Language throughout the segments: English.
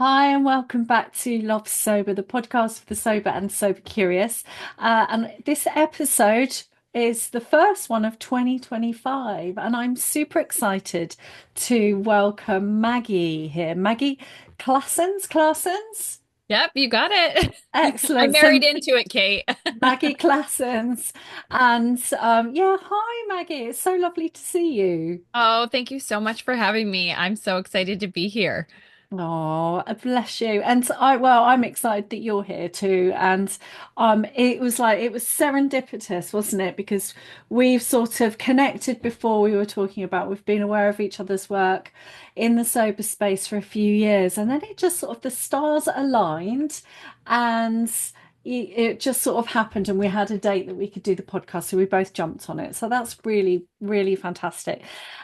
Hi, and welcome back to Love Sober, the podcast for the sober and sober curious. And this episode is the first one of 2025, and I'm super excited to welcome Maggie here. Maggie Klaassens? Yep, you got it. I Excellent. married So, into it, Kate. Maggie Klaassens. And yeah, hi, Maggie. It's so lovely to see you. Oh, thank you so much for having me. I'm so excited to be here. Oh, bless you. And I'm excited that you're here too. And it was serendipitous, wasn't it? Because we've sort of connected before we were talking about we've been aware of each other's work in the sober space for a few years. And then it just sort of the stars aligned and it just sort of happened and we had a date that we could do the podcast. So we both jumped on it. So that's really, really fantastic.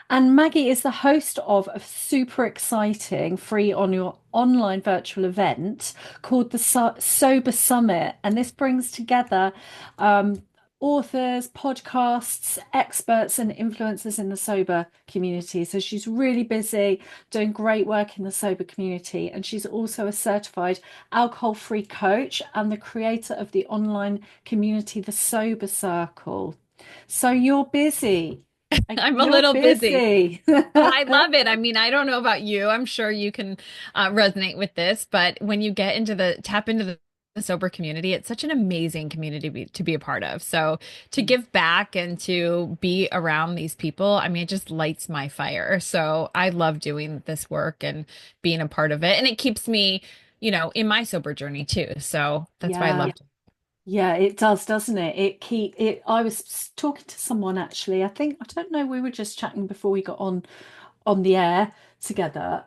And Maggie is the host of a super exciting free on your online virtual event called the Sober Summit. And this brings together um, authors, podcasts, experts, and influencers in the sober community. So she's really busy doing great work in the sober community. And she's also a certified alcohol-free coach and the creator of the online community, the Sober Circle. So you're busy. I'm a You're little busy, busy. but I love it. I mean, I don't know about you. I'm sure you can resonate with this, but when you get into tap into the sober community, it's such an amazing community to be a part of. So to give back and to be around these people, I mean, it just lights my fire. So I love doing this work and being a part of it. And it keeps me, in my sober journey too. So that's why I Yeah, love it. yeah, it does, doesn't it? I was talking to someone actually. I don't know, we were just chatting before we got on the air together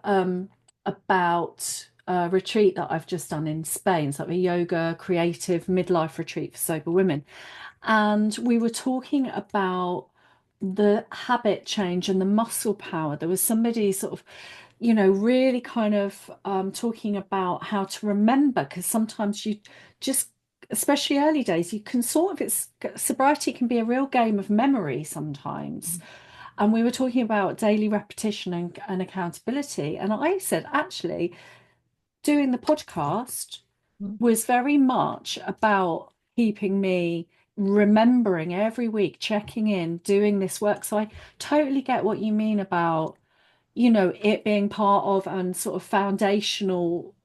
about a retreat that I've just done in Spain. It's like a yoga creative midlife retreat for sober women. And we were talking about the habit change and the muscle power. There was somebody sort of, really kind of talking about how to remember, because sometimes you just, especially early days, you can sort of, sobriety can be a real game of memory sometimes. And we were talking about daily repetition and accountability. And I said, actually, doing the podcast was very much about keeping me remembering every week, checking in, doing this work. So I totally get what you mean about, it being part of and sort of foundational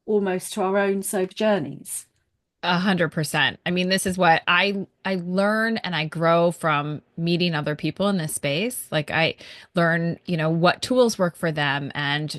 almost to our own sober journeys. 100%. I mean, this is what I learn and I grow from meeting other people in this space. Like I learn, what tools work for them and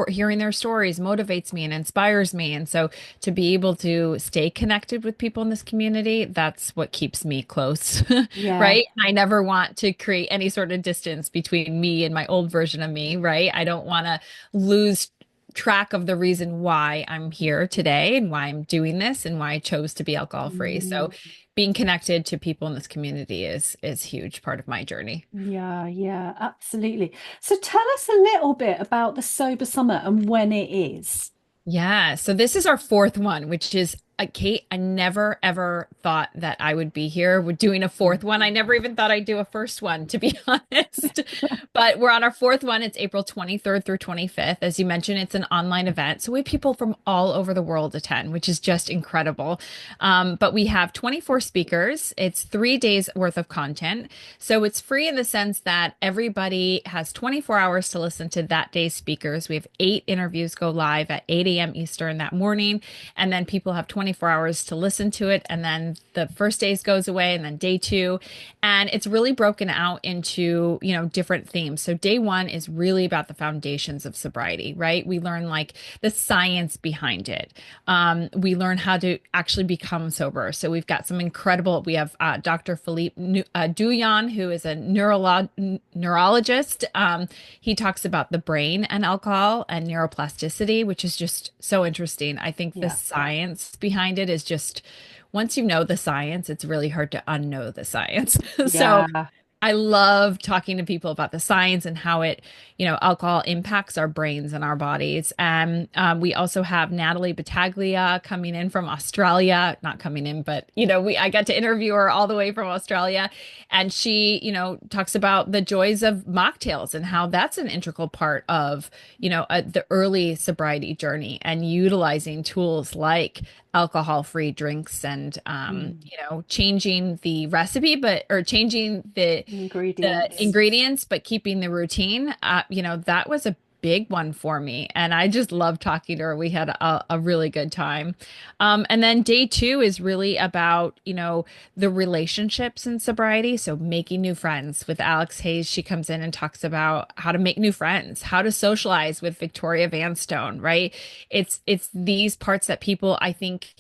hearing their stories motivates me and inspires me. And so to be able to stay connected with people in this community, that's what keeps me close, Yeah. right? I never want to create any sort of distance between me and my old version of me, right? I don't want to lose track of the reason why I'm here today and why I'm doing this and why I chose to be alcohol free. So Mm. being connected to people in this community is huge part of my journey. Yeah, yeah, absolutely. So tell us a little bit about the Sober Summer and when it is. Yeah, so this is our fourth one, which is Kate, I never ever thought that I would be here. We're doing a fourth one. I never even thought I'd do a first one, to be honest. But we're on our fourth one. It's April 23rd through 25th. As you mentioned, it's an online event. So we have people from all over the world attend, which is just incredible. But we have 24 speakers. It's 3 days worth of content. So it's free in the sense that everybody has 24 hours to listen to that day's speakers. We have 8 interviews go live at 8 a.m. Eastern that morning. And then people have 24 hours to listen to it. And then the first days goes away and then day two. And it's really broken out into, different themes. So day one is really about the foundations of sobriety, right? We learn like the science behind it. We learn how to actually become sober. So we've got some incredible, we have Dr. Philippe Douillon, who is a neurologist. He talks about the brain and alcohol and neuroplasticity, which is just so interesting. I think the Yeah. science behind it is just once you know the science, it's really hard to unknow the science. So Yeah. I love talking to people about the science and how alcohol impacts our brains and our bodies. And we also have Natalie Battaglia coming in from Australia, not coming in, but I got to interview her all the way from Australia, and she, talks about the joys of mocktails and how that's an integral part of, the early sobriety journey and utilizing tools like alcohol-free drinks and Mm. changing the recipe or changing the Ingredients. ingredients but keeping the routine. That was a big one for me, and I just love talking to her. We had a really good time. And then day two is really about the relationships in sobriety, so making new friends. With Alex Hayes, she comes in and talks about how to make new friends, how to socialize with Victoria Vanstone, right? It's these parts that people, I think,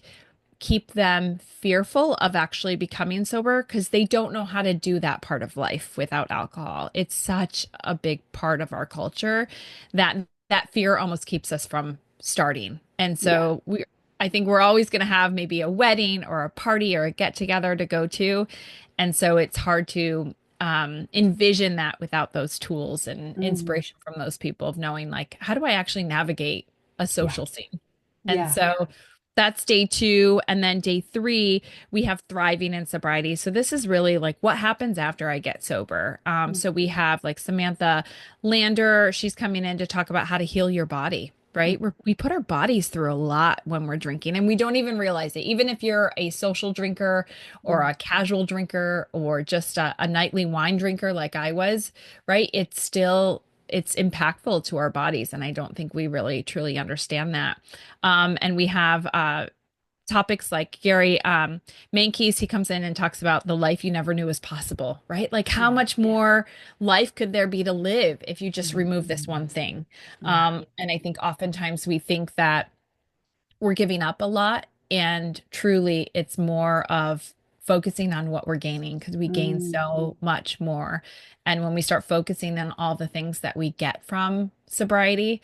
keep them fearful of actually becoming sober because they don't know how to do that part of life without alcohol. It's such a big part of our culture that that fear almost keeps us from starting. And Yeah. so I think we're always going to have maybe a wedding or a party or a get together to go to. And so it's hard to envision that without those tools and Mm. inspiration from those people of knowing, like, how do I actually navigate a Yeah. social scene? And Yeah. so that's day two. And then day three, we have thriving in sobriety. So this is really like what happens after I get sober. So we Mhm. have like Samantha Lander. She's coming in to talk about how to heal your body, right? We put our bodies through a lot when we're drinking and we don't even realize it. Even if you're a social drinker or Mm. a casual drinker or just a nightly wine drinker like I was, right? It's impactful to our bodies. And I don't think we really truly understand that. And we have topics like Gary Mankeys, he comes in and talks about the life you never knew was possible, right? Like how Yeah. much more life could there be to live if you just Mm. remove this one thing? Yeah. And I think oftentimes we think that we're giving up a lot, and truly it's more of focusing on what we're gaining because we gain Mm. so much more. And when we start focusing on all the things that we get from sobriety,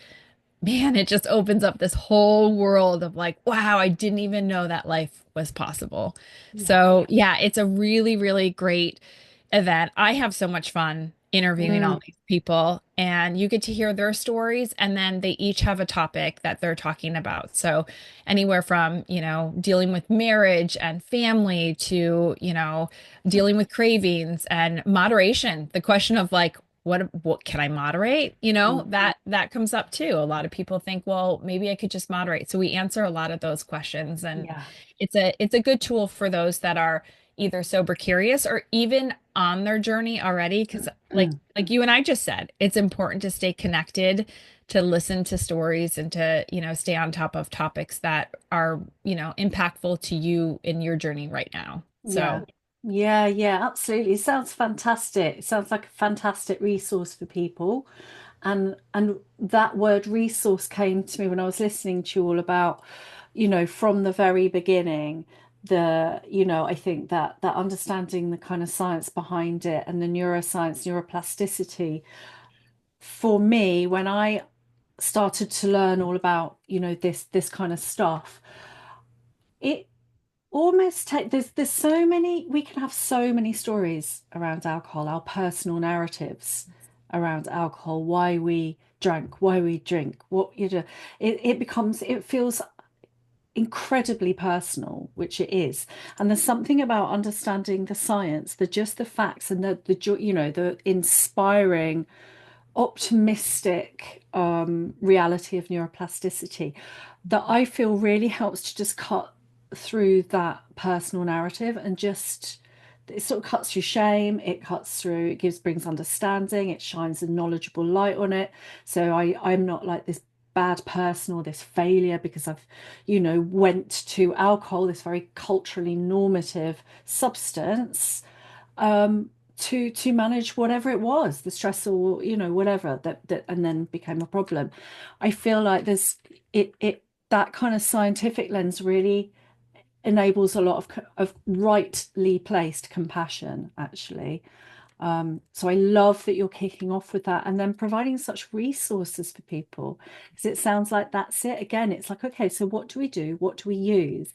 man, it just opens up this whole world of like, wow, I didn't even know that life was possible. Yeah. So, yeah, it's a really, really great event. I have so much fun interviewing all Mm. these people, and you get to hear their stories, and then they each have a topic that they're talking about. So, anywhere from, dealing with marriage and family to, dealing with cravings and moderation. The question of like, what can I moderate? Mm. That comes up too. A lot of people think, well, maybe I could just moderate. So we answer a lot of those questions, and Yeah. it's a good tool for those that are either sober curious or even on their journey already. Because Mm. like you and I just said, it's important to stay connected, to listen to stories, and to stay on top of topics that are impactful to you in your journey right now. Yeah. So. Yeah, yeah, absolutely. It sounds fantastic. It sounds like a fantastic resource for people. And that word resource came to me when I was listening to you all about, from the very beginning, I think that understanding the kind of science behind it and the neuroscience, neuroplasticity, for me, when I started to learn all about, this kind of stuff, it almost take there's so many we can have so many stories around alcohol, our personal narratives around alcohol, why we drank, why we drink, what you do. It feels incredibly personal, which it is. And there's something about understanding the science, the facts, and the joy, the inspiring, optimistic reality of neuroplasticity that I feel really helps to just cut through that personal narrative and just it sort of cuts through shame, it cuts through, it brings understanding, it shines a knowledgeable light on it. So I'm not like this bad person or this failure because I've, went to alcohol, this very culturally normative substance, um, to manage whatever it was, the stress or whatever that and then became a problem. I feel like there's it that kind of scientific lens really enables a lot of rightly placed compassion actually. So I love that you're kicking off with that and then providing such resources for people because it sounds like that's it again. It's like, okay, so what do we do? What do we use?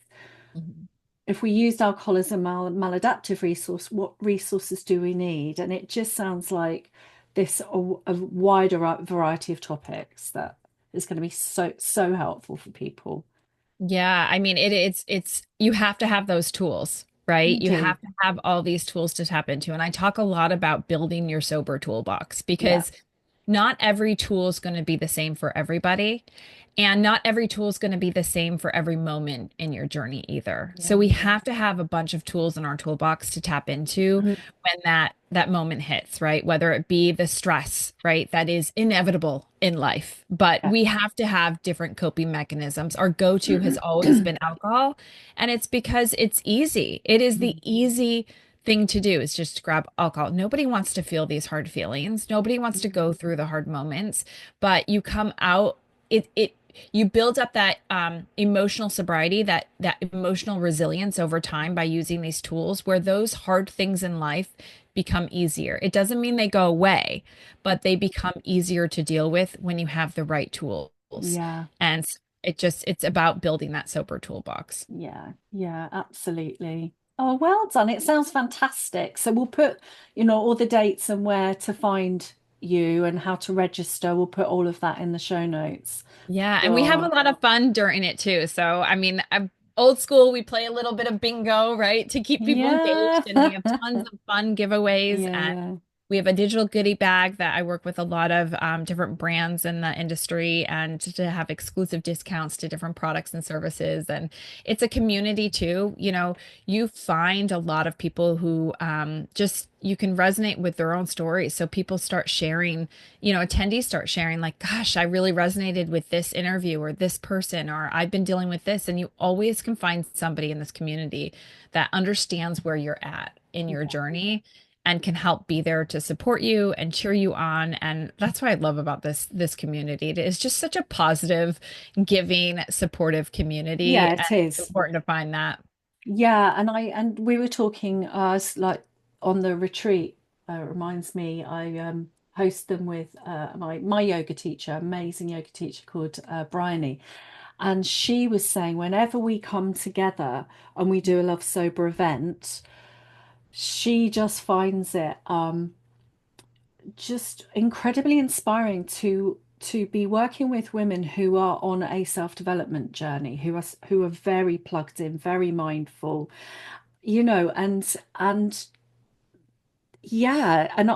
if we used alcohol as a maladaptive resource, what resources do we need? And it just sounds like a wider variety of topics that is going to be so helpful for people. Yeah, I mean it's you have to have those tools, right? You You do. have to have all these tools to tap into. And I talk a lot about building your sober toolbox Yeah. because not every tool is going to be the same for everybody. And not every tool is going to be the same for every moment in your journey either. So Yeah. we have to have a bunch of tools in our toolbox to tap into Mhm. when that moment hits, right? Whether it be the stress, right? That is inevitable in life, but Yeah. we have to have different coping mechanisms. Our go-to has always been alcohol, and it's because it's easy. It is the easy thing to do is just to grab alcohol. Nobody wants to feel these hard feelings. Nobody wants to go through the hard moments, but you come out it you build up that emotional sobriety, that emotional resilience over time by using these tools where those hard things in life become easier. It doesn't mean they go away, but they become easier to deal with when you have the right tools. Yeah. And it's about building that sober toolbox. Yeah. Yeah. Absolutely. Oh, well done. It sounds fantastic. So we'll put, all the dates and where to find you and how to register. We'll put all of that in the show notes. Yeah, and we have a Sure. lot of fun during it too. So, I mean, I'm old school, we play a little bit of bingo, right, to keep people Yeah. engaged, and we have tons of fun giveaways, Yeah, and yeah. we have a digital goodie bag that I work with a lot of different brands in the industry and to have exclusive discounts to different products and services. And it's a community too. You find a lot of people who just you can resonate with their own stories. So people start sharing, attendees start sharing, like, gosh, I really resonated with this interview or this person, or I've been dealing with this. And you always can find somebody in this community that understands where you're at in your Yeah. journey and can help be there to support you and cheer you on. And that's what I love about this community. It is just such a positive, giving, supportive community. Yeah, And it it's is. important to find that. Yeah, and we were talking like on the retreat. It reminds me, I host them with my yoga teacher, amazing yoga teacher called Bryony, and she was saying whenever we come together and we do a Love Sober event, she just finds it just incredibly inspiring to be working with women who are on a self-development journey, who are very plugged in, very mindful, and yeah, and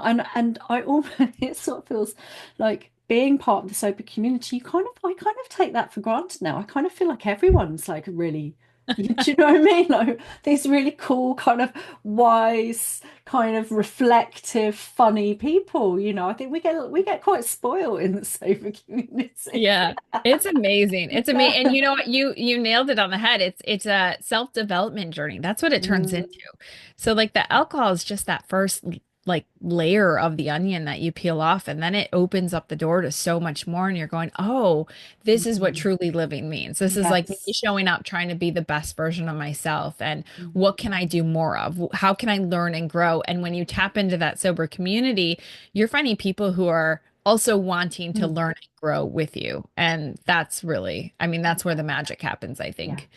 I almost it sort of feels like being part of the sober community. I kind of take that for granted now. I kind of feel like everyone's like really, do you know what I mean? Like these really cool, kind of wise, kind of reflective, funny people. I think we get quite spoiled in the sober community. Yeah, it's amazing. It's amazing. And Yeah. you know what? You nailed it on the head. It's a self-development journey. That's what it turns Mm, into. So like the alcohol is just that first like layer of the onion that you peel off, and then it opens up the door to so much more. And you're going, oh, this is what mm, truly living means. This is like me yes. showing up, trying to be the best version of myself. And Mm, what can I do more of? How can I learn and grow? And when you tap into that sober community, you're finding people who are also wanting to mm, learn and grow with you. And that's really, I mean, that's where the magic happens, I yeah. think.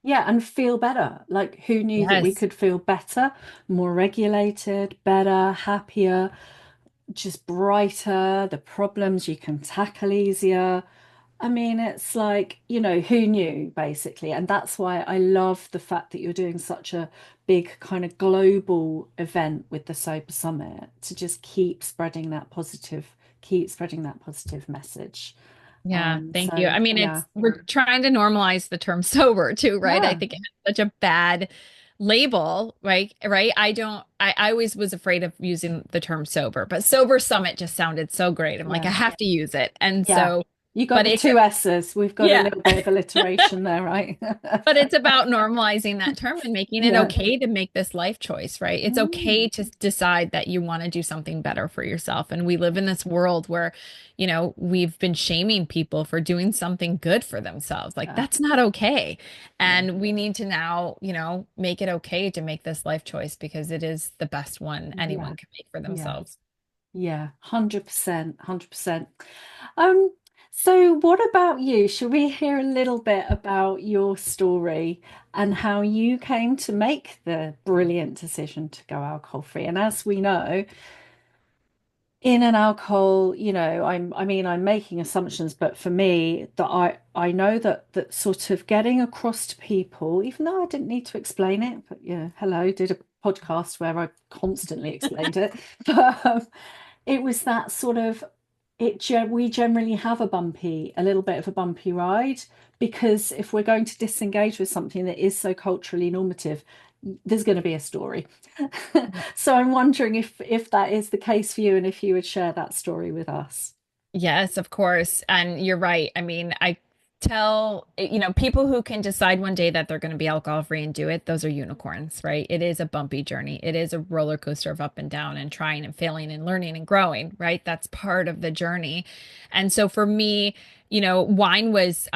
Yeah, and feel better. Like, who knew that we Yes. could feel better, more regulated, better, happier, just brighter, the problems you can tackle easier. I mean, it's like, who knew, basically. And that's why I love the fact that you're doing such a big kind of global event with the Sober Summit to just keep spreading that positive message. Yeah, thank you. So I mean, yeah, we're trying to normalize the term sober too, right? I yeah, think it has such a bad label, right? Right. I always was afraid of using the term sober, but sober summit just sounded so great. I'm like, I yeah. have to use it. And Yeah. so, You got but the it's, two S's. We've got a yeah. little bit of alliteration there, right? But it's about normalizing that term and making it Yeah. okay to make this life choice, right? It's Mm, okay to decide that you want to do something better for yourself. And we live in this world where, we've been shaming people for doing something good for themselves. Like yeah. that's not okay. Yeah. And we need to now, make it okay to make this life choice because it is the best one Yeah. anyone can make for Yeah. themselves. Yeah. 100%. 100%. Um, So, what about you? Should we hear a little bit about your story and how you came to make the brilliant decision to go alcohol free? And as we know, in an alcohol, I mean, I'm making assumptions, but for me, that I know that sort of getting across to people, even though I didn't need to explain it, but yeah, hello, did a podcast where I constantly explained it, but it was that sort of we generally have a little bit of a bumpy ride, because if we're going to disengage with something that is so culturally normative, there's going to be a story. So I'm wondering if that is the case for you, and if you would share that story with us. Yes, of course. And you're right. I mean, I tell, people who can decide one day that they're going to be alcohol free and do it, those are unicorns, right? It is a bumpy journey. It is a roller coaster of up and down and trying and failing and learning and growing, right? That's part of the journey. And so for me, wine was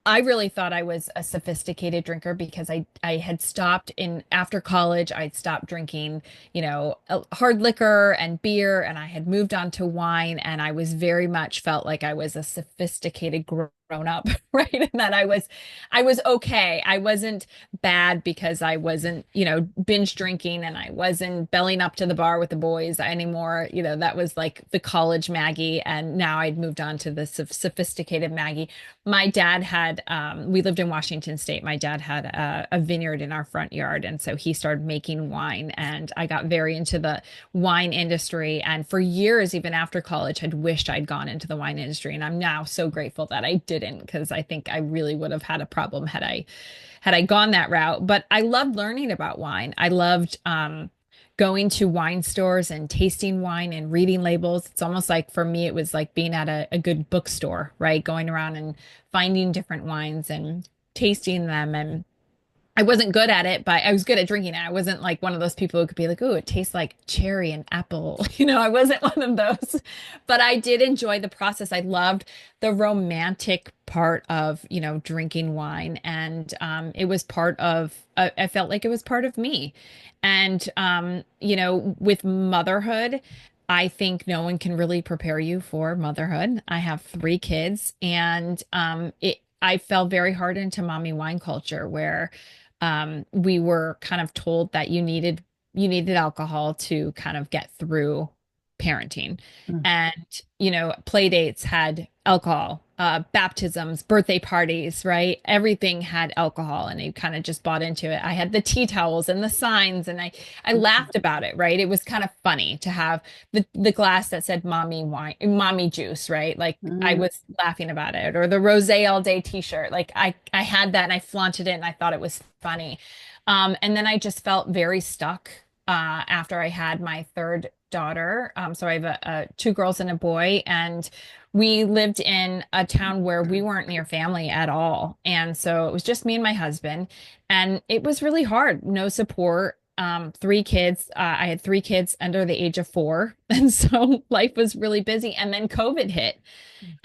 I really thought I was a sophisticated drinker because I had stopped in after college. I'd stopped drinking, hard liquor and beer, and I had moved on to wine. And I was very much felt like I was a sophisticated grown up, right? And that I was okay. I wasn't bad because I wasn't, binge drinking and I wasn't bellying up to the bar with the boys anymore. That was like the college Maggie. And now I'd moved on to the sophisticated Maggie. My dad had we lived in Washington State. My dad had a vineyard in our front yard, and so he started making wine, and I got very into the wine industry, and for years, even after college, had wished I'd gone into the wine industry. And I'm now so grateful that I didn't, because I think I really would have had a problem had I gone that route. But I loved learning about wine. I loved going to wine stores and tasting wine and reading labels. It's almost like, for me, it was like being at a good bookstore, right? Going around and finding different wines and tasting them. And I wasn't good at it, but I was good at drinking it. I wasn't like one of those people who could be like, "Oh, it tastes like cherry and apple." I wasn't one of those. But I did enjoy the process. I loved the romantic part of, drinking wine. And it was part of, I felt like it was part of me. And, with motherhood, I think no one can really prepare you for motherhood. I have three kids, and I fell very hard into mommy wine culture, where we were kind of told that you needed alcohol to kind of get through parenting. Mm. And, play dates had alcohol, baptisms, birthday parties, right? Everything had alcohol, and I kind of just bought into it. I had the tea towels and the signs, and I laughed about it, right? It was kind of funny to have the glass that said mommy wine, mommy juice, right? Like, I Mm. was laughing about it. Or the rosé all day t-shirt. Like, I had that and I flaunted it and I thought it was funny. And then I just felt very stuck after I had my third daughter. So I have two girls and a boy, and we lived in a town where we weren't near family at all. And so it was just me and my husband, and it was really hard. No support. Three kids. I had three kids under the age of four. And so life was really busy. And then COVID hit,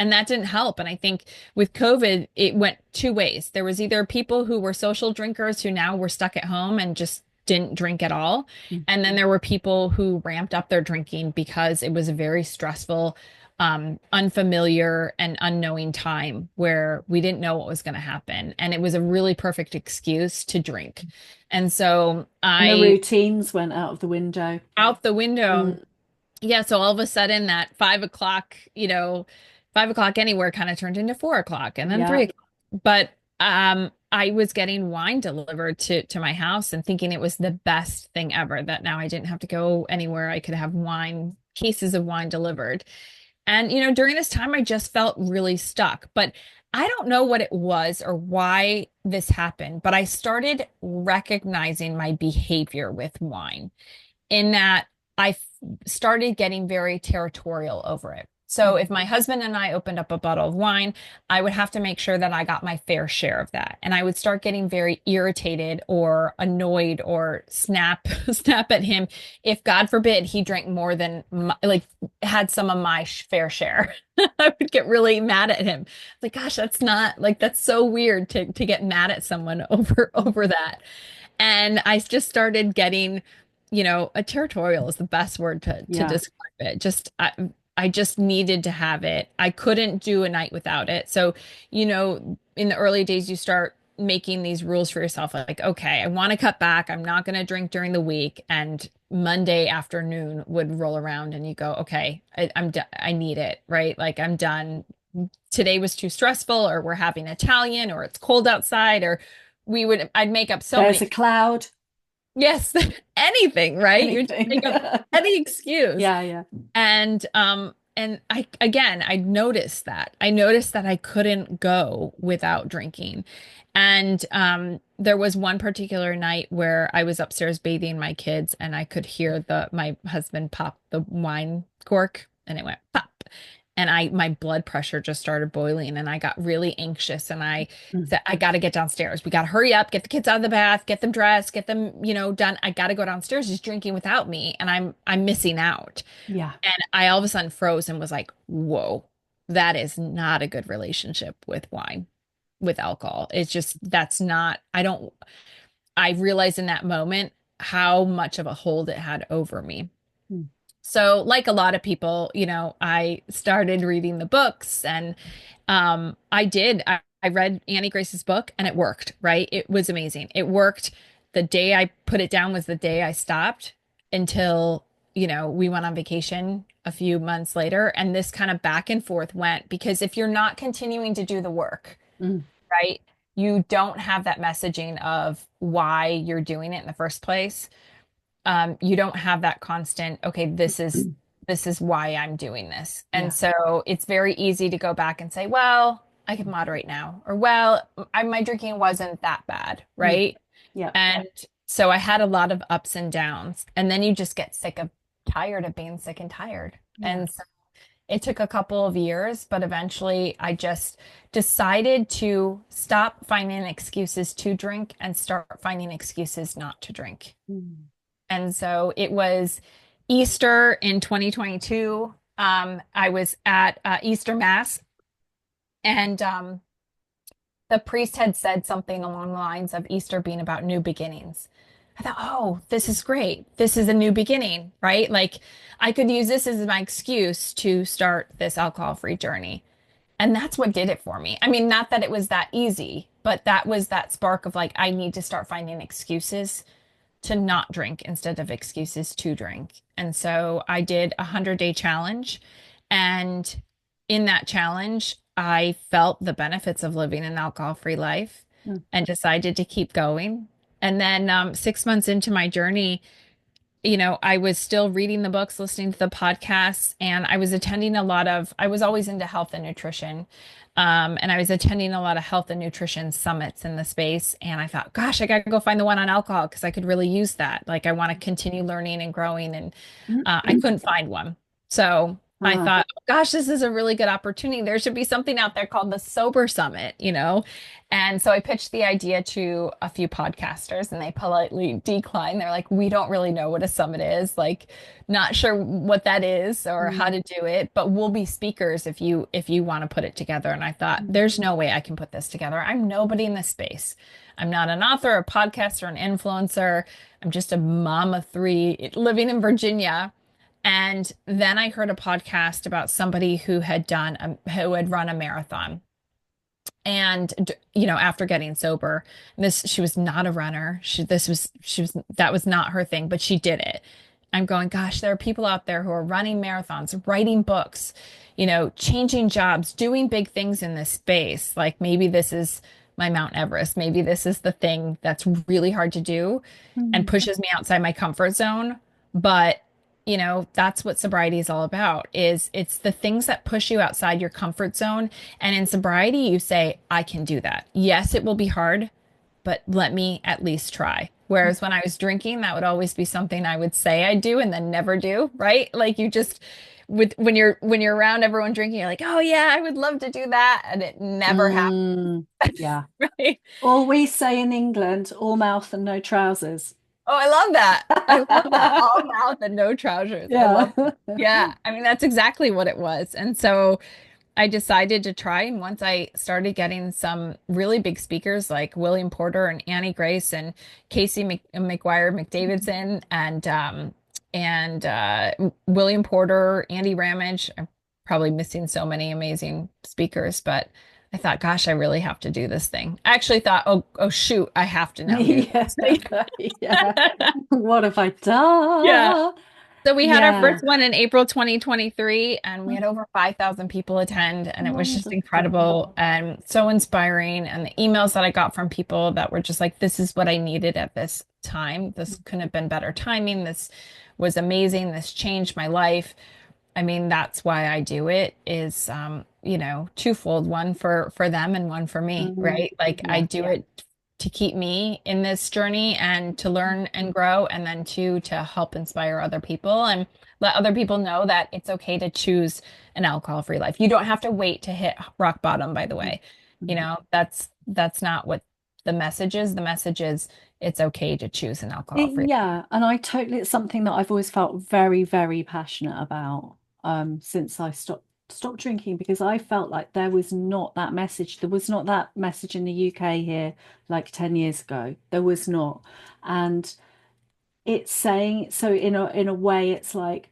and that didn't help. And I think with COVID, it went two ways. There was either people who were social drinkers who now were stuck at home and just didn't drink at all. Mm. And then there were people who ramped up their drinking because it was a very stressful, unfamiliar and unknowing time where we didn't know what was going to happen. And it was a really perfect excuse to drink. And so And the I routines went out of the window. out the window. Mm. Yeah, so all of a sudden that 5 o'clock, 5 o'clock anywhere kind of turned into 4 o'clock, and then Yeah. 3 o'clock. But I was getting wine delivered to my house and thinking it was the best thing ever, that now I didn't have to go anywhere. I could have cases of wine delivered. And, during this time, I just felt really stuck. But I don't know what it was or why this happened, but I started recognizing my behavior with wine, in that I started getting very territorial over it. So if my husband and I opened up a bottle of wine, I would have to make sure that I got my fair share of that. And I would start getting very irritated or annoyed or snap at him if, God forbid, he drank more than like had some of my fair share. I would get really mad at him. Like, gosh, that's so weird to get mad at someone over that. And I just started getting, a territorial is the best word to Yeah. describe it. Just, I just needed to have it. I couldn't do a night without it. So, in the early days, you start making these rules for yourself like, okay, I want to cut back. I'm not going to drink during the week. And Monday afternoon would roll around and you go, okay, I'm done. I need it, right? Like I'm done. Today was too stressful, or we're having Italian, or it's cold outside, or I'd make up so There's many, a cloud, yes, anything, right? You just anything. make up any excuse. Yeah, yeah. And I noticed that. I noticed that I couldn't go without drinking. And there was one particular night where I was upstairs bathing my kids and I could hear my husband pop the wine cork and it went pop. And my blood pressure just started boiling and I got really anxious and I Mm. said, I got to get downstairs. We got to hurry up, get the kids out of the bath, get them dressed, get them, done. I got to go downstairs. He's drinking without me and I'm missing out. Yeah. And I all of a sudden froze and was like, whoa, that is not a good relationship with wine, with alcohol. It's just, I realized in that moment how much of a hold it had over me. Mm. So, like a lot of people, I started reading the books and I read Annie Grace's book and it worked, right? It was amazing. It worked. The day I put it down was the day I stopped until, we went on vacation a few months later. And this kind of back and forth went because if you're not continuing to do the work, Mm. right, you don't have that messaging of why you're doing it in the first place. You don't have that constant, okay, this is why I'm doing this. And Yeah. so it's very easy to go back and say, well, I can moderate now, or well, my drinking wasn't that bad, Mm. right? Yeah. And so I had a lot of ups and downs, and then you just get tired of being sick and tired. Yeah. And so it took a couple of years, but eventually I just decided to stop finding excuses to drink and start finding excuses not to drink. Mm. And so it was Easter in 2022. I was at Easter Mass, and the priest had said something along the lines of Easter being about new beginnings. I thought, oh, this is great. This is a new beginning, right? Like I could use this as my excuse to start this alcohol-free journey. And that's what did it for me. I mean, not that it was that easy, but that was that spark of like, I need to start finding excuses to not drink instead of excuses to drink. And so I did a 100-day challenge. And in that challenge, I felt the benefits of living an alcohol-free life Mm. and decided to keep going. And then 6 months into my journey, I was still reading the books, listening to the podcasts, and I was always into health and nutrition. And I was attending a lot of health and nutrition summits in the space. And I thought, gosh, I got to go find the one on alcohol because I could really use that. Like, I want to continue learning and growing. And I Mm. couldn't find one. So I Ah. thought, gosh, this is a really good opportunity. There should be something out there called the Sober Summit. And so I pitched the idea to a few podcasters and they politely declined. They're like, we don't really know what a summit is, like, not sure what that is or how Mm. to do it, but we'll be speakers if you want to put it together. And I thought, Mm. there's no way I can put this together. I'm nobody in this space. I'm not an author, a podcaster, an influencer. I'm just a mom of three living in Virginia. And then I heard a podcast about somebody who had run a marathon. And after getting sober, she was not a runner. That was not her thing, but she did it. I'm going, gosh, there are people out there who are running marathons, writing books, changing jobs, doing big things in this space. Like maybe this is my Mount Everest. Maybe this is the thing that's really hard to do and Mm. pushes me outside my comfort zone. But that's what sobriety is all about, is it's the things that push you outside your comfort zone. And in sobriety, you say, I can do that. Yes, it will be hard, but let me at least try. Whereas when I was drinking, that would always be something I would say I do and then never do, right? Like you just when you're around everyone drinking, you're like, oh yeah, I would love to do that. And it never happened, Mm. Yeah. right? Or we say in England, all mouth and no trousers. Oh, I love that. I love that. All mouth and no trousers. I Yeah. love, yeah. I mean, that's exactly what it was. And so I decided to try. And once I started getting some really big speakers like William Porter and Annie Grace and Casey McGuire McDavidson and and William Porter, Andy Ramage. I'm probably missing so many amazing speakers, but I thought, gosh, I really have to do this thing. I actually thought, oh shoot, I have to now do Yeah, this thing. yeah. What have I Yeah. done? So we had our Yeah, first one in April 2023, and we had over 5,000 people attend, and it was just wonderful. incredible and so inspiring. And the emails that I got from people that were just like, "This is what I needed at this time. This couldn't have been better timing. This was amazing. This changed my life." I mean, that's why I do it is, twofold, one for them and one for me, Mm, right? Like I yeah. do it to keep me in this journey and to learn and grow, and then two, to help inspire other people and let other people know that it's okay to choose an alcohol-free life. You don't have to wait to hit rock bottom, by the way. That's not what the message is. The message is it's okay to choose an alcohol-free life. Yeah, and I totally, it's something that I've always felt very, very passionate about since I stopped drinking because I felt like there was not that message. There was not that message in the UK here like 10 years ago. There was not. And it's saying so in a way it's like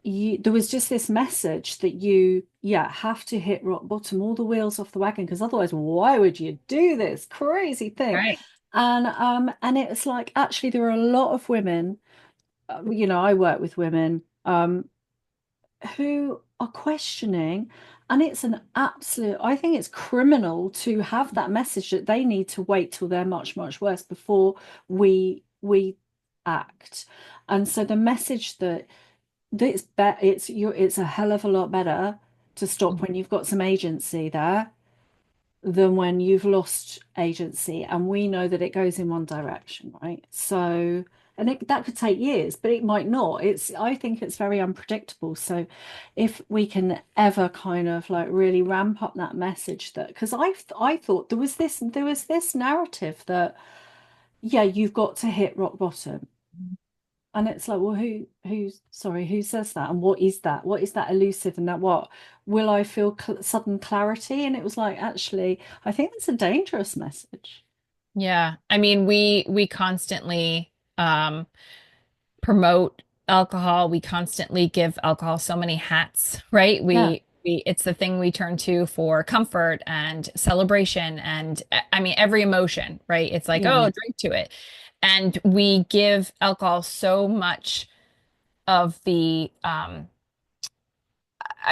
there was just this message that you have to hit rock bottom, all the wheels off the wagon, because otherwise, why would you do this crazy thing? Right. And it was like actually there are a lot of women, I work with women who are questioning, and it's an absolute, I think it's criminal to have that message that they need to wait till they're much, much worse before we act. And so the message that it's a hell of a lot better to stop when you've got some agency there than when you've lost agency. And we know that it goes in one direction, right? So, and that could take years, but it might not. I think it's very unpredictable. So, if we can ever kind of like really ramp up that message that, because I thought there was this narrative that, yeah, you've got to hit rock bottom. And it's like, well, sorry, who says that? And what is that? What is that elusive? And that what? Will I feel sudden clarity? And it was like, actually, I think that's a dangerous message. Yeah. I mean, we constantly promote alcohol. We constantly give alcohol so many hats, right? Yeah. We it's the thing we turn to for comfort and celebration and I mean every emotion, right? It's like, Yeah. oh, drink to it. And we give alcohol so much of the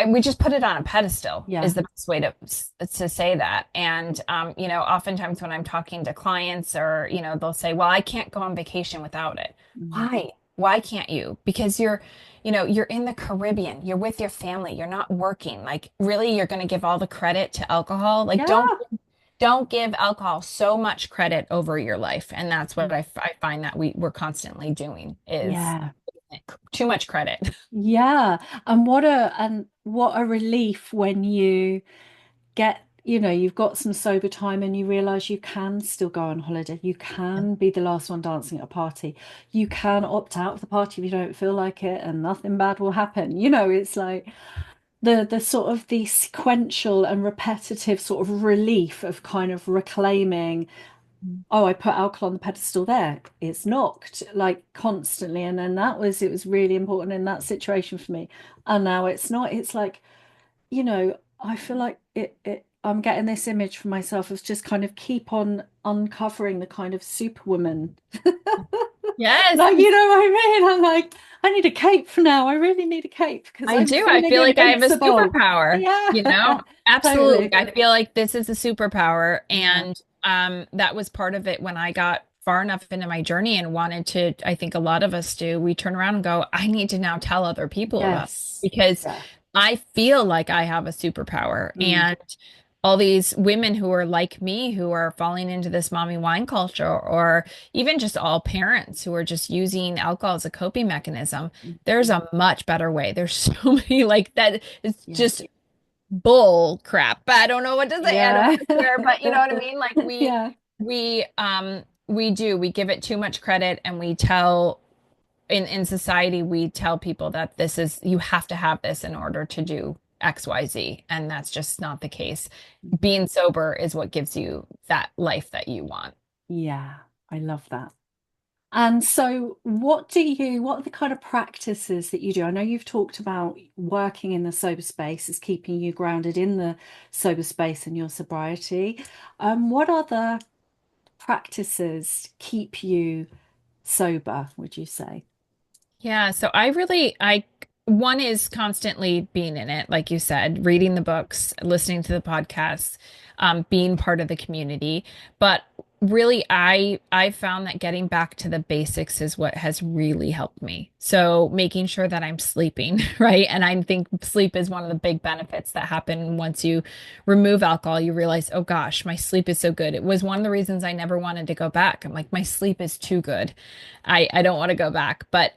we just put it on a pedestal is Yeah. the best way to say that. And oftentimes when I'm talking to clients or, they'll say, "Well, I can't go on vacation without it." Mm. Why? Why can't you? Because you're in the Caribbean, you're with your family, you're not working. Like, really, you're going to give all the credit to alcohol? Like, don't Yeah. don't give alcohol so much credit over your life. And that's what Mm. I find that we're constantly doing is Yeah. too much credit. Yeah. And what a relief when you you've got some sober time and you realize you can still go on holiday. You can be the last one dancing at a party. You can opt out of the party if you don't feel like it and nothing bad will happen. It's like the sort of the sequential and repetitive sort of relief of kind of reclaiming, oh, I put alcohol on the pedestal there. It's knocked like constantly. And then it was really important in that situation for me. And now it's not. It's like, I feel like I'm getting this image for myself of just kind of keep on uncovering the kind of superwoman. Yes. Like, you know what I mean? I'm like, I need a cape for now. I really need a cape because I I'm do. I feeling feel like I have a invincible. superpower, Yeah, Absolutely. totally. I feel like this is a superpower. Yeah. And that was part of it when I got far enough into my journey and wanted to, I think a lot of us do, we turn around and go, I need to now tell other people about it Yes. because Yeah. I feel like I have a superpower. Mm, And all these women who are like me, who are falling into this mommy wine culture, or even just all parents who are just using alcohol as a coping mechanism, there's mm, a much better way. There's so many like that. It's yeah. just bull crap. I don't know what to say. I don't Yeah. want to swear, but you know what I mean? Like Yeah. we give it too much credit and we tell in society we tell people that this is you have to have this in order to do XYZ, and that's just not the case. Being sober is what gives you that life that you want. Yeah. I love that. And so, what are the kind of practices that you do? I know you've talked about working in the sober space as keeping you grounded in the sober space and your sobriety. What other practices keep you sober, would you say? Yeah, so one is constantly being in it, like you said, reading the books, listening to the podcasts, being part of the community. But really, I found that getting back to the basics is what has really helped me. So making sure that I'm sleeping, right? And I think sleep is one of the big benefits that happen once you remove alcohol. You realize, oh gosh, my sleep is so good. It was one of the reasons I never wanted to go back. I'm like, my sleep is too good. I don't want to go back. But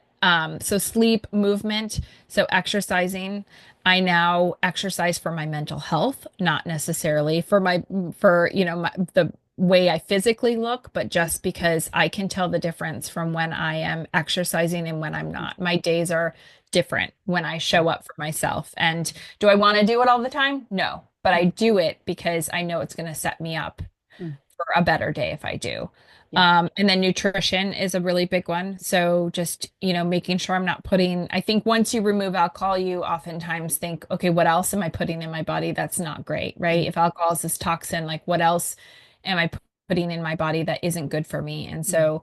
so sleep, movement, so exercising. I now exercise for my mental health, not necessarily the way I physically look, but just because I can tell the difference from when I am exercising and when I'm not. My days are different when I Yeah. show up for myself. And do I want to do it all the time? No, but I do it because I know it's going to set me up Mm. for a better day if I do. Yeah. And then nutrition is a really big one. So just, making sure I'm not I think once you remove alcohol, you oftentimes think, okay, what else am I putting in my body that's not great, right? Mm. If alcohol is this toxin, like what else am I putting in my body that isn't good for me? And Mm. so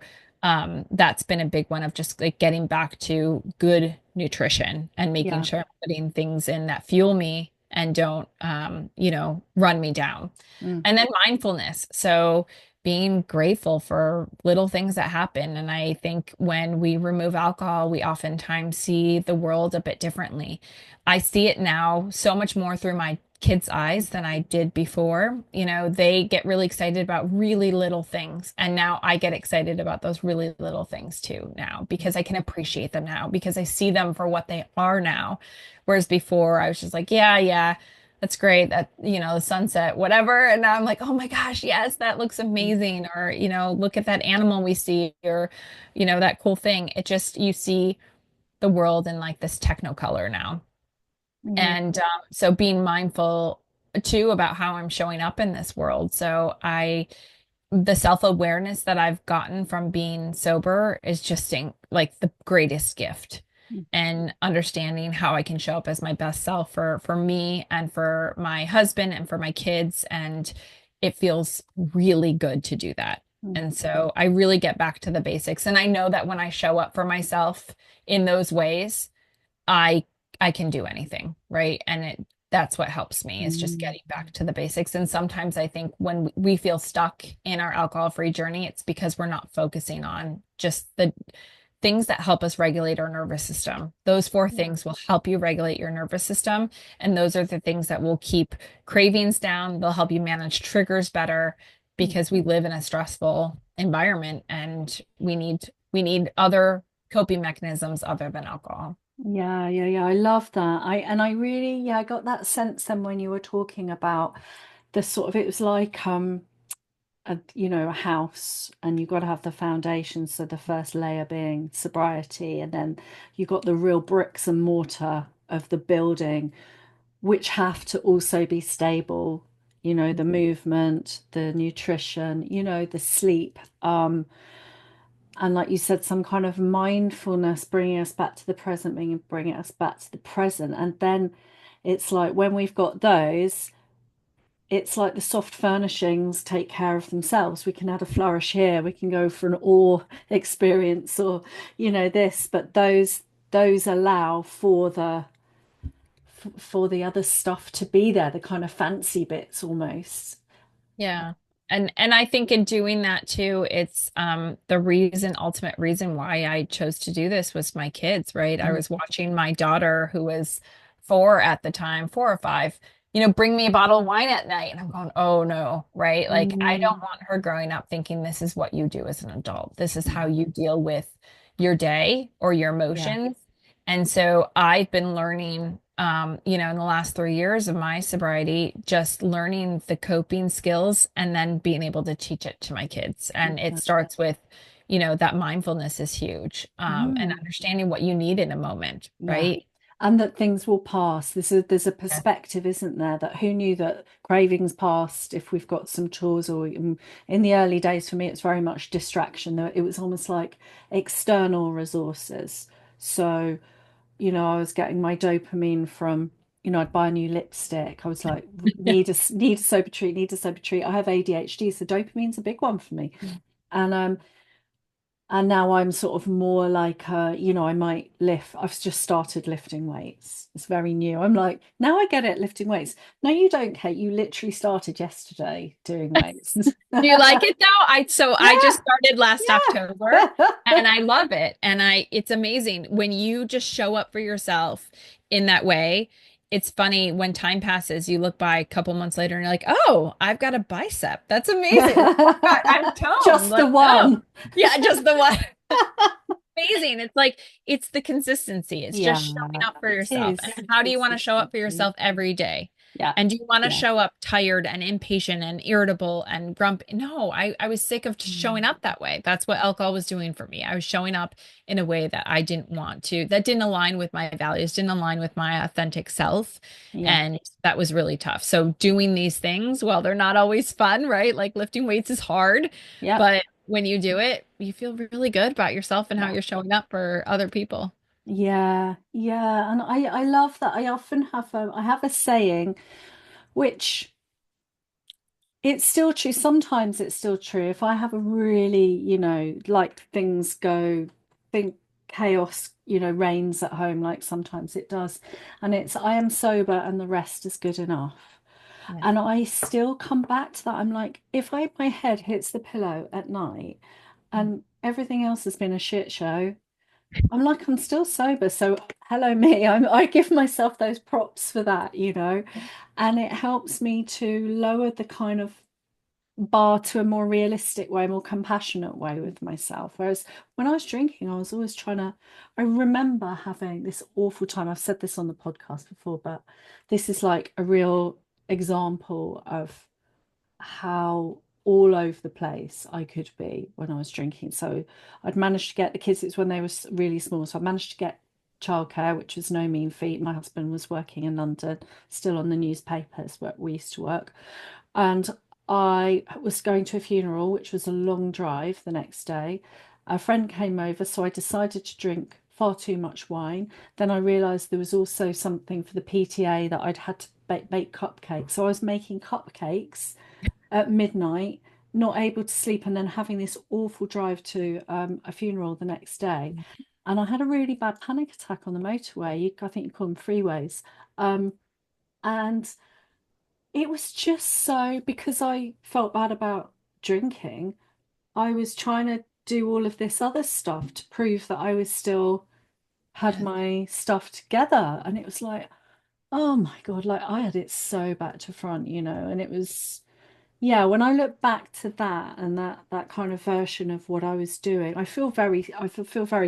that's been a big one of just like getting back to good nutrition and making Yeah. sure I'm putting things in that fuel me and don't, run me down. Mm. And then mindfulness. So being grateful for little things that happen. And I think when we remove alcohol, we oftentimes see the world a bit differently. I see it now so much more through my kids' eyes than I did before. They get really excited about really little things. And now I get excited about those really little things too now because I can appreciate them now because I see them for what they are now. Whereas before I was just like, yeah, yeah, that's great. That, the sunset, whatever. And now I'm like, oh my gosh, yes, that looks Mm. amazing. Or, look at that animal we see or, that cool thing. It just, you see the world in like this technicolor now. Yeah. And so being mindful too about how I'm showing up in this world. The self-awareness that I've gotten from being sober is just like the greatest gift Mm. and understanding how I can show up as my best self for me and for my husband and for my kids. And it feels really good to do that. Mm. And so I really get back to the basics. And I know that when I show up for myself in those ways, I I can do anything, right? And that's what helps me is just Mm. getting back to the basics. And sometimes I think when we feel stuck in our alcohol-free journey, it's because we're not focusing on just the things that help us regulate our nervous system. Those four Yeah. things will help you regulate your nervous system, and those are the things that will keep cravings down. They'll help you manage triggers better Mm. because we live in a stressful environment and we need other coping mechanisms other than alcohol. Yeah, yeah, yeah. I love that. I really, yeah, I got that sense then when you were talking about the sort of, it was like a house, and you've got to have the foundation. So the first layer being sobriety, and then you got the real bricks and mortar of the building, which have to also be stable. The movement, the nutrition, the sleep. And like you said, some kind of mindfulness, bringing us back to the present, bringing us back to the present. And then it's like when we've got those, it's like the soft furnishings take care of themselves. We can add a flourish here, we can go for an awe experience, or this, but those allow for the other stuff to be there, the kind of fancy bits almost. Yeah. And I think in doing that too, it's ultimate reason why I chose to do this was my kids, right? I Mm. was watching my daughter who was 4 at the time, 4 or 5, bring me a bottle of wine at night. And I'm going, oh no, right? Like I Mm. don't want her growing up thinking this is what you do as an adult. This is how you deal with your day or your Yeah. emotions. And so I've been learning, in the last 3 years of my sobriety, just learning the coping skills and then being able to teach it to my kids. And it Yeah. starts with, that mindfulness is huge, and Mm. understanding what you need in a moment, Yeah. right? and that things will pass. There's a Yeah. perspective, isn't there? That who knew that cravings passed if we've got some chores, or in the early days for me, it's very much distraction. It was almost like external resources. So, I was getting my dopamine from, I'd buy a new lipstick. I was like, need a sober treat, need a sober treat. I have ADHD, so dopamine's a big one for me. And now I'm sort of more like, I might lift. I've just started lifting weights. It's very new. I'm like, now I get it, lifting weights. No, you don't, Kate. You literally started yesterday doing weights. Do you like it though? I Yeah, just started last October and yeah. I love it. And it's amazing when you just show up for yourself in that way. It's funny when time passes, you look by a couple months later and you're like, "Oh, I've got a bicep. That's amazing. Oh my God, I'm toned." Just the Like, oh, one. yeah, just the one. Amazing. It's like it's the consistency. It's just Yeah, showing up for it yourself. is And how do you want to show up for consistency. yourself every day? Yeah, And do you want to yeah. show up tired and impatient and irritable and grumpy? No, I was sick of just showing Mm. up that way. That's what alcohol was doing for me. I was showing up in a way that I didn't want to, that didn't align with my values, didn't align with my authentic self. Yeah, And that was really tough. So doing these things, well, they're not always fun, right? Like lifting weights is hard, yeah, but when you do it, you feel really good about yourself and how yeah. you're showing up for other people. Yeah, yeah, and I love that. I have a saying which it's still true. Sometimes it's still true. If I have a really, like things go, think chaos, reigns at home, like sometimes it does, and it's I am sober and the rest is good enough. Yeah. And I still come back to that. I'm like, if my head hits the pillow at night and everything else has been a shit show, I'm like, I'm still sober. So hello me. I give myself those props for that. And it helps me to lower the kind of bar to a more realistic way, more compassionate way with myself. Whereas when I was drinking, I was always I remember having this awful time. I've said this on the podcast before, but this is like a real example of how all over the place I could be when I was drinking. So I'd managed to get the kids, it's when they were really small. So I managed to get childcare, which was no mean feat. My husband was working in London, still on the newspapers where we used to work. And I was going to a funeral, which was a long drive the next day. A friend came over, so I decided to drink far too much wine. Then I realised there was also something for the PTA that I'd had to bake cupcakes. So I was making cupcakes at midnight, not able to sleep, and then having this awful drive to a funeral the next day. And I had a really bad panic attack on the motorway. I think you call them freeways. Um, and it was just so because I felt bad about drinking, I was trying to do all of this other stuff to prove that I was still had Yes. my stuff together. And it was like, oh my God, like I had it so back to front. And it was, yeah, when I look back to that and that kind of version of what I was doing, I feel very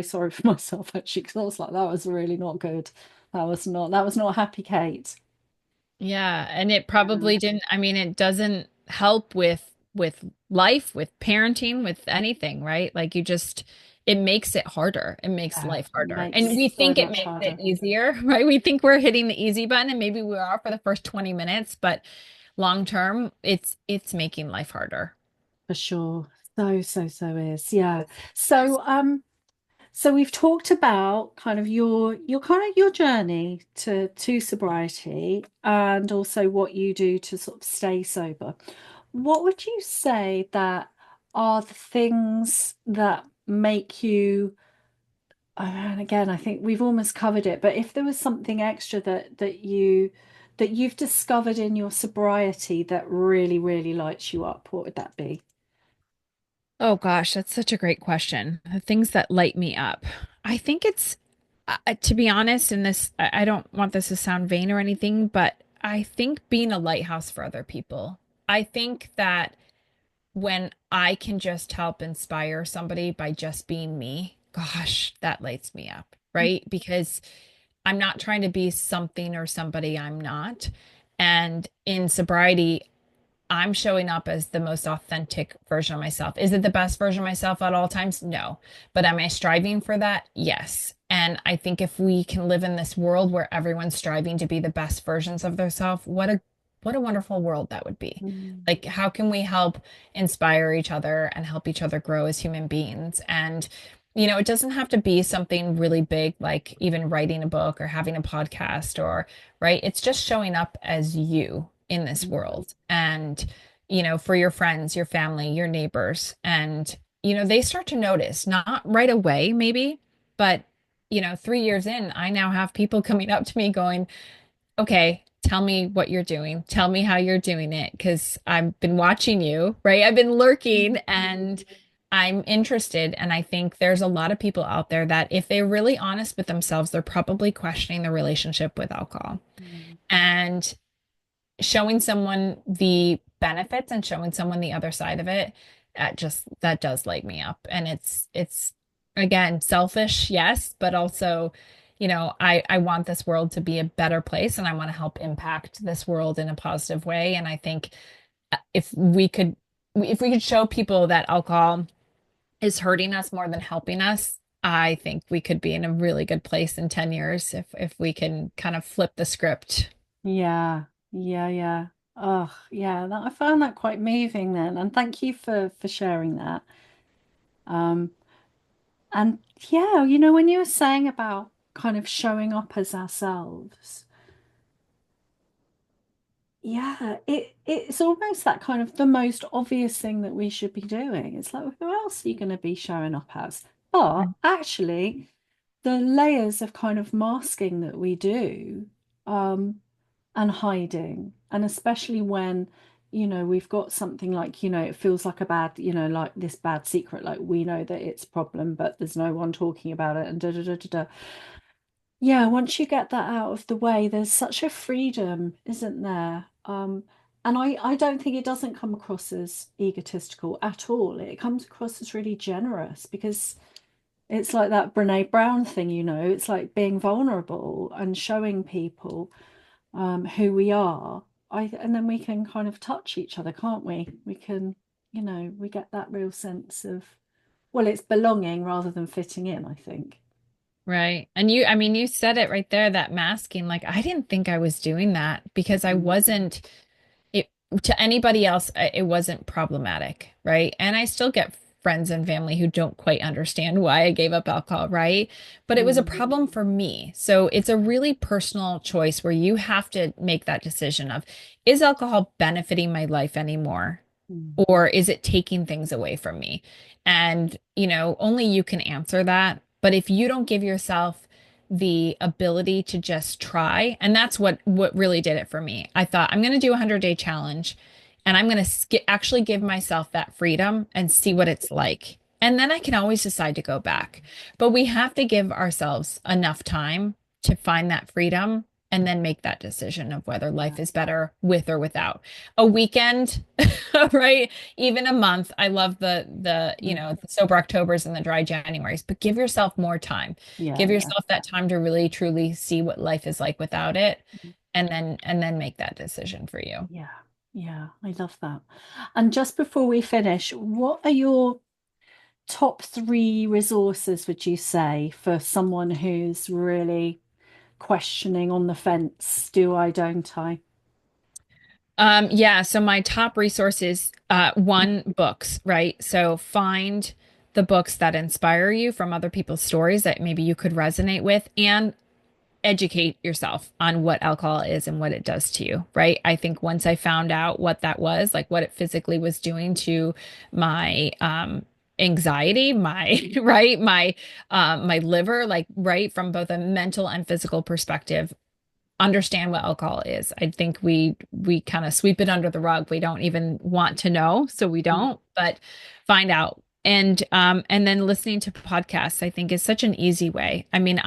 sorry for myself actually, because I was like, that was really not good. That was not happy, Kate. Yeah, and it probably didn't, I mean, it doesn't help with life, with parenting, with anything, right? Like you just it makes it harder. It makes Yeah, life it harder. And makes we so think it much makes it harder. easier, right? We think we're hitting the easy button and maybe we are for the first 20 minutes, but long term, it's making life harder. For sure. So is. Yeah. So so we've talked about kind of your journey to sobriety and also what you do to sort of stay sober. What would you say that are the things that make you, and again, I think we've almost covered it, but if there was something extra that you've discovered in your sobriety that really, really lights you up, what would that be? Oh gosh, that's such a great question. The things that light me up. I think it's, to be honest, in this, I don't want this to sound vain or anything, but I think being a lighthouse for other people. I think that when I can just help inspire somebody by just being me, gosh, that lights me up, right? Because I'm not trying to be something or somebody I'm not. And in sobriety, I'm showing up as the most authentic version of myself. Is it the best version of myself at all times? No. But am I striving for that? Yes. And I think if we can live in this world where everyone's striving to be the best versions of themselves, what a wonderful world that would be. Mm. Like, how can we help inspire each other and help each other grow as human beings? And it doesn't have to be something really big, like even writing a book or having a podcast or, right? It's just showing up as you in this Mm. world and, for your friends, your family, your neighbors. And, they start to notice, not right away, maybe, but, 3 years in, I now have people coming up to me going, okay, tell me what you're doing. Tell me how you're doing it because I've been watching you, right? I've been lurking and I'm interested. And I think there's a lot of people out there that if they're really honest with themselves, they're probably questioning their relationship with alcohol. Mm. And showing someone the benefits and showing someone the other side of it, that does light me up. And it's again selfish, yes, but also, I want this world to be a better place and I want to help impact this world in a positive way. And I think if we could show people that alcohol is hurting us more than helping us, I think we could be in a really good place in 10 years if we can kind of flip the script. Yeah, yeah, yeah. Oh, yeah. I found that quite moving then, and thank you for sharing that. Um, and yeah, when you were saying about kind of showing up as ourselves, yeah, it's almost that kind of the most obvious thing that we should be doing. It's like, who else are you going to be showing up as? But actually, the layers of kind of masking that we do, and hiding, and especially when, we've got something like, it feels like a bad, like this bad secret, like we know that it's a problem, but there's no one talking about it, and da da da da da. Yeah, once you get that out of the way, there's such a freedom, isn't there? And I don't think it doesn't come across as egotistical at all. It comes across as really generous because it's like that Brene Brown thing, it's like being vulnerable and showing people who we are. And then we can kind of touch each other, can't we? We can, we get that real sense of, well, it's belonging rather than fitting in, I think. Right. And I mean, you said it right there, that masking. Like, I didn't think I was doing that because I Mm. wasn't, it to anybody else, it wasn't problematic. Right. And I still get friends and family who don't quite understand why I gave up alcohol. Right. But it was a Mm. problem for me. So it's a really personal choice where you have to make that decision of, is alcohol benefiting my life anymore? Mm. Or is it taking things away from me? And, only you can answer that. But if you don't give yourself the ability to just try, and that's what really did it for me. I thought I'm going to do a 100-day challenge and I'm going to actually give myself that freedom and see what it's like. And then I can always decide to go back. But we have to give ourselves enough time to find that freedom and then make that decision of whether life Yeah. is better with or without. A weekend, right? Even a month. I love Mm. the sober Octobers and the dry Januaries, but give yourself more time. Yeah, Give yeah. yourself that time to really truly see what life is like without it and then make that decision for you. Yeah, yeah, I love that. And just before we finish, what are your top three resources, would you say, for someone who's really questioning on the fence, do I, don't I? Yeah, so my top resources, one, books, right? So find the books that inspire you from other people's stories that maybe you could resonate with and educate yourself on what alcohol is and what it does to you, right? I think once I found out what that was, like what it physically was doing to my anxiety, my right, my liver, like right from both a mental and physical perspective, understand what alcohol is. I think we kind of sweep it under the rug. We don't even want to know, so we Mm. don't, but find out. And then listening to podcasts, I think is such an easy way. I mean,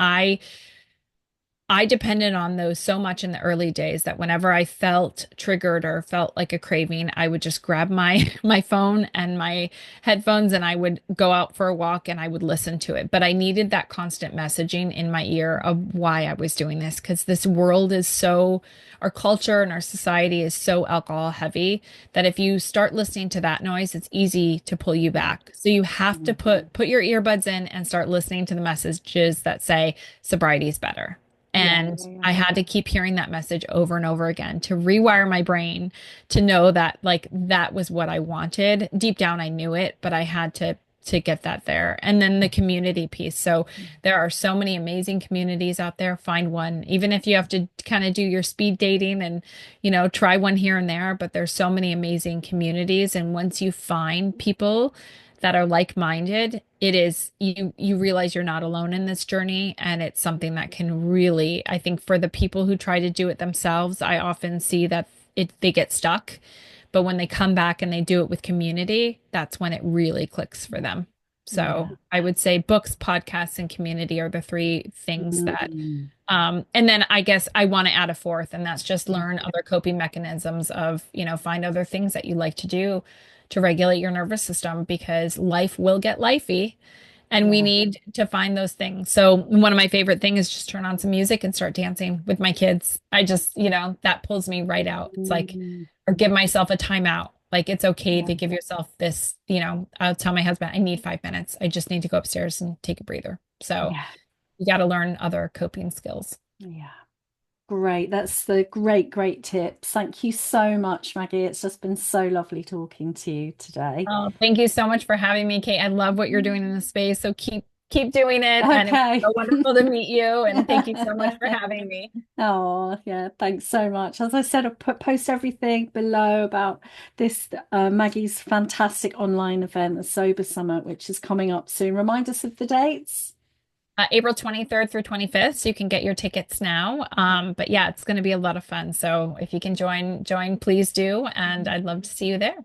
I depended on those so much in the early days that whenever I felt triggered or felt like a craving, I would just grab my my phone and my headphones and I would go out for a walk and I would listen to it. But I needed that constant messaging in my ear of why I was doing this because this world is so, our culture and our society is so alcohol heavy that if you start listening to that noise, it's easy to pull you back. So you have to Mhm. put your earbuds in and start listening to the messages that say sobriety is better. Yeah, And yeah, I yeah. had to keep hearing that message over and over again to rewire my brain to know that like that was what I wanted. Deep down I knew it, but I had to get that there. And then the community piece. So there are so many amazing communities out there. Find one, even if you have to kind of do your speed dating and, try one here and there, but there's so many amazing communities. And once you find people that are like-minded, it is you realize you're not alone in this journey and it's something that can really, I think for the people who try to do it themselves, I often see that they get stuck. But when they come back and they do it with community, that's when it really clicks for them. Yeah. So I would say books, podcasts, and community are the three things that Mm. and then I guess I want to add a fourth, and that's just learn other coping mechanisms of, find other things that you like to do to regulate your nervous system because life will get lifey and we Yeah. need to find those things. So one of my favorite things is just turn on some music and start dancing with my kids. I just, that pulls me right out. It's like, Mm. or give myself a timeout. Like it's okay Yeah. to give yourself this, I'll tell my husband, I need 5 minutes. I just need to go upstairs and take a breather. So Yeah. you got to learn other coping skills. Yeah. Great. That's the great tips. Thank you so much, Maggie. It's just been so lovely talking to you today. Oh, thank you so much for having me, Kate. I love what you're doing in the space. So keep doing it. And it was Okay. so wonderful to meet you. And thank you so much for having me. Oh, yeah. Thanks so much. As I said, I'll post everything below about this Maggie's fantastic online event, the Sober Summit, which is coming up soon. Remind us of the dates. April 23rd through 25th, so you can get your tickets now. But yeah, it's going to be a lot of fun. So if you can join, please do. And I'd love to see you there.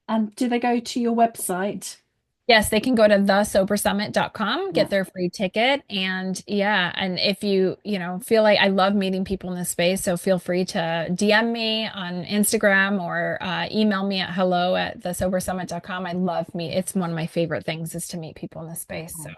And do they go to your website? Yes, they can go to thesobersummit.com, Yeah. get their free ticket. And yeah, and if feel like I love meeting people in this space, so feel free to DM me on Instagram or email me at hello@thesobersummit.com. I love it's one of my favorite things is to meet people in this space. So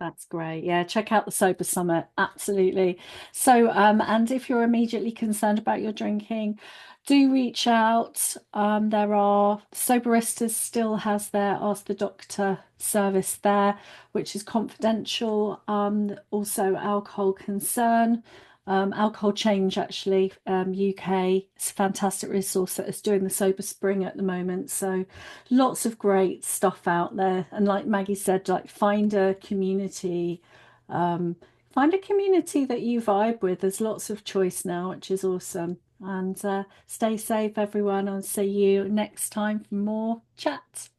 That's great. Yeah, check out the Sober Summit. Absolutely. So, and if you're immediately concerned about your drinking, do reach out. There are Soberistas still has their Ask the Doctor service there, which is confidential. Also Alcohol Concern. Alcohol Change actually, UK. It's a fantastic resource that is doing the Sober Spring at the moment. So lots of great stuff out there. And like Maggie said, like um, find a community that you vibe with. There's lots of choice now, which is awesome. And stay safe, everyone. I'll see you next time for more chat.